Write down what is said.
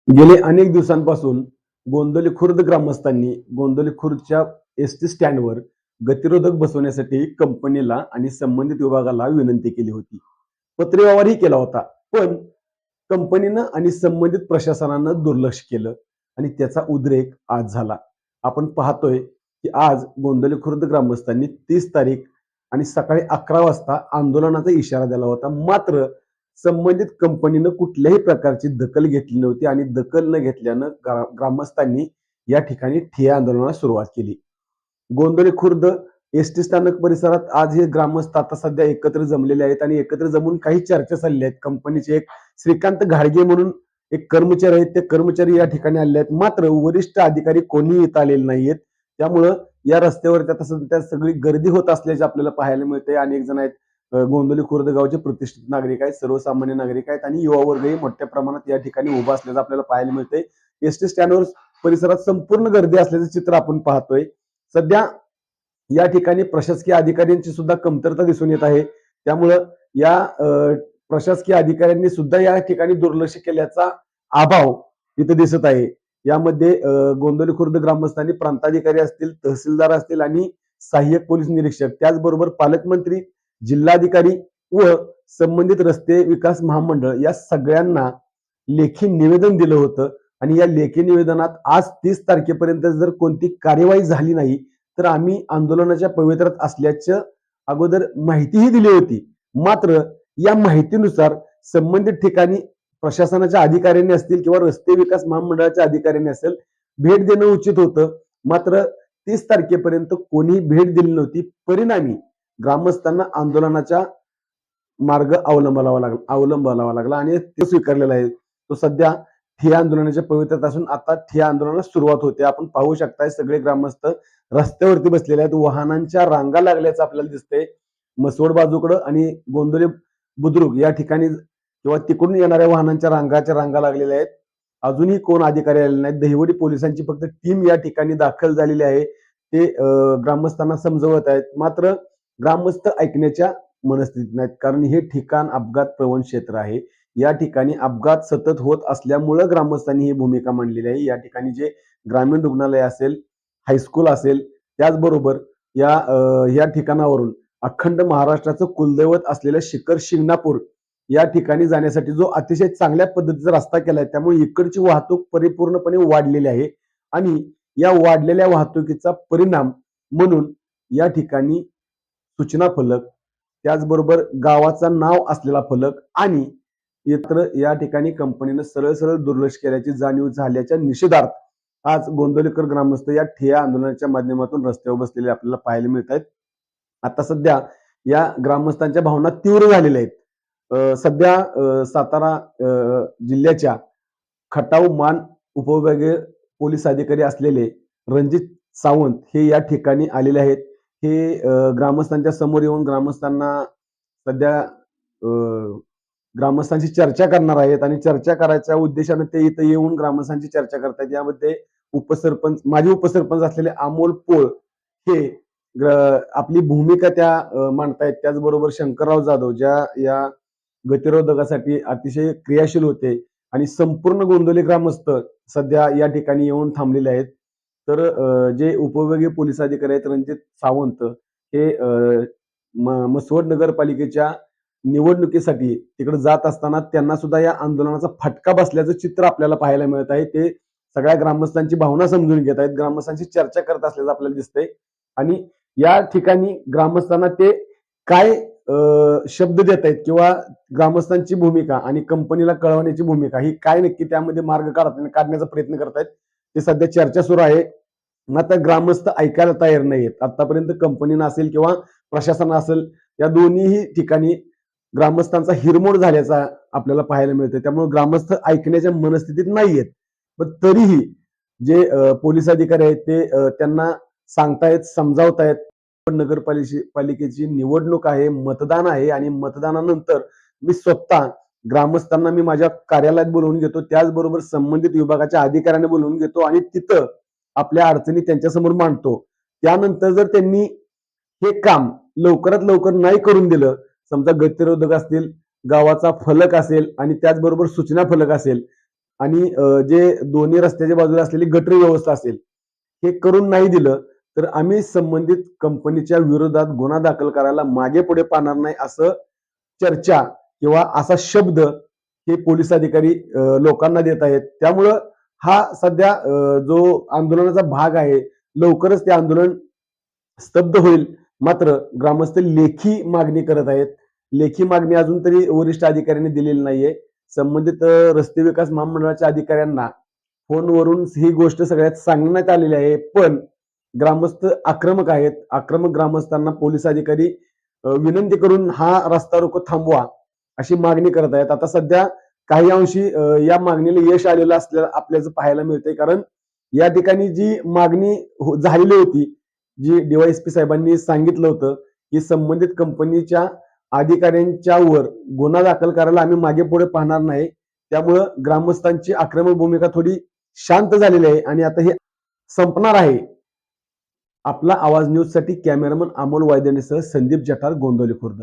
गेले अनेक दिवसांपासून गोंदवली खुर्द ग्रामस्थांनी गोंदवली खुर्दच्या एसटी स्टँडवर गतिरोधक बसवण्यासाठी कंपनीला आणि संबंधित विभागाला विनंती केली होती. पत्रव्यवहारही केला होता. पण कंपनीनं आणि संबंधित प्रशासनानं दुर्लक्ष केलं आणि त्याचा उद्रेक आज झाला. आपण पाहतोय की आज गोंदवली खुर्द ग्रामस्थांनी 30 तारीख आणि सकाळी 11 वाजता आंदोलनाचा इशारा दिला होता. मात्र संबंधित कंपनीनं कुठल्याही प्रकारची दखल घेतली नव्हती आणि दखल न घेतल्यानं ग्रामस्थांनी या ठिकाणी ठिय्या आंदोलनाला सुरुवात केली. गोंदवली खुर्द एसटी स्थानक परिसरात आज हे ग्रामस्थ आता सध्या एकत्र जमलेले आहेत आणि एकत्र जमून काही चर्चा चालल्या आहेत. कंपनीचे एक श्रीकांत घाडगे म्हणून एक कर्मचारी आहेत, ते कर्मचारी या ठिकाणी आलेले आहेत. मात्र वरिष्ठ अधिकारी कोणीही इथं आलेले नाहीयेत. त्यामुळं या रस्त्यावरती आता सध्या सगळी गर्दी होत असल्याचे आपल्याला पाहायला मिळते. अनेक जण आहेत, गोंदवली खुर्द गावचे प्रतिष्ठित नागरिक आहेत, सर्वसामान्य नागरिक आहेत आणि युवा वर्गही मोठ्या प्रमाणात या ठिकाणी उभा असल्याचं आपल्याला पाहायला मिळतंय. एसटी स्टँडवर परिसरात संपूर्ण गर्दी असल्याचं चित्र आपण पाहतोय. सध्या या ठिकाणी प्रशासकीय अधिकाऱ्यांची सुद्धा कमतरता दिसून येत आहे. त्यामुळं या प्रशासकीय अधिकाऱ्यांनी सुद्धा या ठिकाणी दुर्लक्ष केल्याचा अभाव इथं दिसत आहे. यामध्ये गोंदवली खुर्द ग्रामस्थांनी प्रांताधिकारी असतील, तहसीलदार असतील आणि सहाय्यक पोलीस निरीक्षक, त्याचबरोबर पालकमंत्री, जिल्हाधिकारी व संबंधित रस्ते विकास महामंडळ या सगळ्यांना लेखी निवेदन दिलं होतं आणि या लेखी निवेदनात आज 30 तारखेपर्यंत जर कोणती कार्यवाही झाली नाही, तर आम्ही आंदोलनाच्या पवित्र्यात असल्याचं अगोदर माहितीही दिली होती. मात्र या माहितीनुसार संबंधित ठिकाणी प्रशासनाच्या अधिकाऱ्यांनी असतील किंवा रस्ते विकास महामंडळाच्या अधिकाऱ्यांनी असेल, भेट देणं उचित होतं. मात्र 30 तारखेपर्यंत कोणीही भेट दिली नव्हती. परिणामी ग्रामस्थांना आंदोलनाचा मार्ग अवलंबावा लागला आणि ते स्वीकारलेला आहे. तो सध्या ठिय्या आंदोलनाच्या पवित्र्यात असून आता ठिय्या आंदोलनाला सुरुवात होते. आपण पाहू शकताय सगळे ग्रामस्थ रस्त्यावरती बसलेले आहेत. वाहनांच्या रांगा लागल्याचं आपल्याला दिसतंय. मसवड बाजूकडं आणि गोंदवली बुद्रुक या ठिकाणी किंवा तिकडून येणाऱ्या वाहनांच्या रांगा लागलेल्या आहेत. अजूनही कोण अधिकारी आलेले नाहीत. दहिवडी पोलिसांची फक्त टीम या ठिकाणी दाखल झालेली आहे. ते ग्रामस्थांना समजवत आहेत. मात्र ग्रामस्थ ऐकण्याच्या मनस्थितीत नाहीत. कारण हे ठिकाण अपघात प्रवण क्षेत्र आहे. या ठिकाणी अपघात सतत होत असल्यामुळं ग्रामस्थांनी ही भूमिका मांडलेली आहे. या ठिकाणी जे ग्रामीण रुग्णालय असेल, हायस्कूल असेल, त्याचबरोबर या ठिकाणावरून अखंड महाराष्ट्राचं कुलदैवत असलेलं शिखर शिंगणापूर या ठिकाणी जाण्यासाठी जो अतिशय चांगल्या पद्धतीचा रस्ता केलाय, त्यामुळे इकडची वाहतूक परिपूर्णपणे वाढलेली आहे आणि या वाढलेल्या वाहतुकीचा परिणाम म्हणून या ठिकाणी सूचना फलक, त्याचबरोबर गावाचं नाव असलेला फलक आणि इतर या ठिकाणी कंपनीनं सरळ सरळ दुर्लक्ष केल्याची जाणीव झाल्याच्या निषेधार्थ आज गोंदवलीकर ग्रामस्थ या ठिय्या आंदोलनाच्या माध्यमातून रस्त्यावर बसलेले आपल्याला पाहायला मिळत आहेत. आता सध्या या ग्रामस्थांच्या भावना तीव्र झालेल्या आहेत. सध्या सातारा जिल्ह्याच्या खटाव मान उपविभागीय पोलीस अधिकारी असलेले रणजित सावंत हे या ठिकाणी आलेले आहेत. हे ग्रामस्थांच्या समोर येऊन ग्रामस्थांना सध्या ग्रामस्थांशी चर्चा करणार आहेत आणि चर्चा करायच्या उद्देशाने ते इथं येऊन ग्रामस्थांची चर्चा करतायत. यामध्ये माजी उपसरपंच असलेले अमोल पोळ हे आपली भूमिका त्या मांडतायत. त्याचबरोबर शंकरराव जाधव ज्या या गतिरोधकासाठी अतिशय क्रियाशील होते आणि संपूर्ण गोंदवली ग्रामस्थ सध्या या ठिकाणी येऊन थांबलेले आहेत. तर जे उपविभागीय पोलीस अधिकारी आहेत रणजित सावंत हे मसवड नगरपालिकेच्या निवडणुकीसाठी तिकडे जात असताना त्यांना सुद्धा या आंदोलनाचा फटका बसल्याचं चित्र आपल्याला पाहायला मिळत आहे. ते सगळ्या ग्रामस्थांची भावना समजून घेत आहेत, ग्रामस्थांशी चर्चा करत असल्याचं आपल्याला दिसतंय आणि या ठिकाणी ग्रामस्थांना ते काय शब्द देत आहेत किंवा ग्रामस्थांची भूमिका आणि कंपनीला कळवण्याची भूमिका ही काय नक्की त्यामध्ये मार्ग काढण्याचा प्रयत्न करतायत, ते सध्या चर्चा सुरू आहे. मात्र ग्रामस्थ ऐकायला तयार नाहीयेत. आतापर्यंत कंपनीनं असेल किंवा प्रशासन असेल, या दोन्हीही ठिकाणी ग्रामस्थांचा हिरमोड झाल्याचा आपल्याला पाहायला मिळतं. त्यामुळे ग्रामस्थ ऐकण्याच्या मनस्थितीत नाहीयेत. पण तरीही जे पोलीस अधिकारी आहेत ते त्यांना सांगतायत, समजावतायत. नगरपालिकेची निवडणूक आहे, मतदान आहे आणि मतदानानंतर मी स्वतः ग्रामस्थांना मी माझ्या कार्यालयात बोलवून घेतो. त्याचबरोबर संबंधित विभागाच्या अधिकाऱ्यांना बोलवून घेतो आणि तिथं आपल्या अडचणी त्यांच्यासमोर मांडतो. त्यानंतर जर त्यांनी हे काम लवकरात लवकर नाही करून दिलं, समजा गतिरोधक असतील, गावाचा फलक असेल आणि त्याचबरोबर सूचना फलक असेल आणि जे दोन्ही रस्त्याच्या बाजूला असलेली गटर व्यवस्था असेल, हे करून नाही दिलं, तर आम्ही संबंधित कंपनीच्या विरोधात गुन्हा दाखल करायला मागे पुढे पाहणार नाही, असं चर्चा किंवा असा शब्द हे पोलीस अधिकारी लोकांना देत आहेत. त्यामुळं हा सध्या जो आंदोलनाचा भाग आहे, लवकरच ते आंदोलन स्तब्ध होईल. मात्र ग्रामस्थ लेखी मागणी करत आहेत. लेखी मागणी अजून तरी वरिष्ठ अधिकाऱ्यांनी दिलेली नाहीये. संबंधित रस्ते विकास महामंडळाच्या अधिकाऱ्यांना फोनवरून ही गोष्ट सगळ्यात सांगण्यात आलेली आहे. पण ग्रामस्थ आक्रमक आहेत. आक्रमक ग्रामस्थांना पोलीस अधिकारी विनंती करून हा रस्ता रोको थांबवा अशी मागणी करत आहेत. आता सध्या काही अंशी या मागणीला यश आलेलं असल्याचं आपल्याला पाहायला मिळतंय. कारण या ठिकाणी जी मागणी झालेली होती, जी डीवायएसपी साहेबांनी सांगितलं होतं, की संबंधित कंपनीच्या अधिकाऱ्यांच्यावर गुन्हा दाखल करायला आम्ही मागे पुढे पाहणार नाही. त्यामुळं ग्रामस्थांची आक्रमक भूमिका थोडी शांत झालेली आहे आणि आता हे संपणार आहे. आपला आवाज न्यूजसाठी कॅमेरामन अमोल वायदेनेसह संदीप जठार, गोंदवली खुर्द.